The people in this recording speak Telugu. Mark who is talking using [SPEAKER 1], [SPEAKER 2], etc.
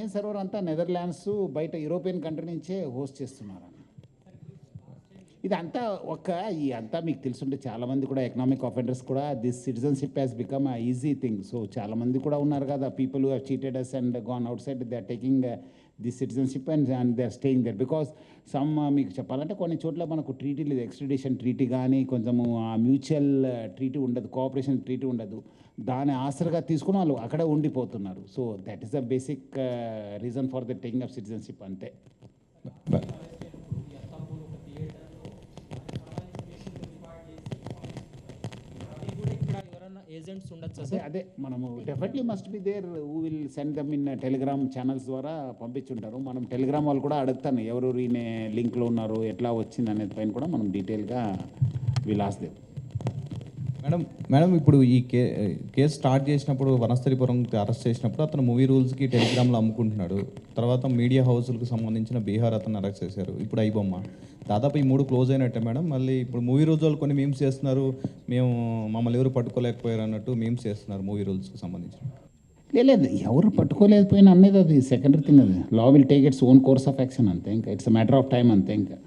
[SPEAKER 1] మెయిన్ సర్వర్ అంతా నెదర్లాండ్స్ బయట యూరోపియన్ కంట్రీ నుంచే హోస్ట్ చేస్తున్నారు. ఇదంతా ఈ అంతా మీకు తెలుసుంటే చాలామంది కూడా ఎకనామిక్ ఆఫెండర్స్ కూడా this citizenship has become a easy thing. So చాలామంది కూడా ఉన్నారు కదా, people who have cheated us and gone outside, they are taking this citizenship and they are staying there because some మీకు చెప్పాలంటే కొన్ని చోట్ల మనకు ట్రీటీ లేదు, ఎక్స్ట్రడిషన్ ట్రీటీ కానీ కొంచెము మ్యూచువల్ ట్రీటీ ఉండదు, కోఆపరేషన్ ట్రీటీ ఉండదు. దాని ఆసరగా తీసుకుని వాళ్ళు అక్కడే ఉండిపోతున్నారు. So that is the basic reason for the taking of citizenship అంతే.
[SPEAKER 2] ఏజెంట్స్ ఉండొచ్చు
[SPEAKER 1] అదే మనము definitely must be there who will send them in telegram channels ద్వారా పంపించుంటారు. మనం టెలిగ్రామ్ వాళ్ళు కూడా అడుగుతాను ఎవరు ఈయన లింక్లో ఉన్నారు, ఎట్లా వచ్చింది అనేది పైన కూడా మనం డీటెయిల్గా విల్ ఆస్క్ దెమ్.
[SPEAKER 3] మేడం ఇప్పుడు ఈ కేసు స్టార్ట్ చేసినప్పుడు వనస్థలిపురం అరెస్ట్ చేసినప్పుడు అతను మూవీ రూల్స్కి టెలిగ్రామ్లో అమ్ముకుంటున్నాడు. తర్వాత మీడియా హౌస్లకు సంబంధించిన బీహార్ అతను అరెస్ట్ చేశారు. ఇప్పుడు ఐబొమ్మ దాదాపు ఈ 3 క్లోజ్ అయినట్టే మేడం. మళ్ళీ ఇప్పుడు మూవీ రూల్స్ వాళ్ళు కొన్ని మీమ్స్ చేస్తున్నారు, మమ్మల్ని ఎవరు పట్టుకోలేకపోయారు అన్నట్టు మీమ్స్ చేస్తున్నారు మూవీ రూల్స్కి సంబంధించి.
[SPEAKER 1] లేదు, ఎవరు పట్టుకోలేకపోయినా అనేది అది సెకండరీ థింగ్. అది law will take its own course of action అంతే. ఇంకా it's a matter of time అంతే. ఇంకా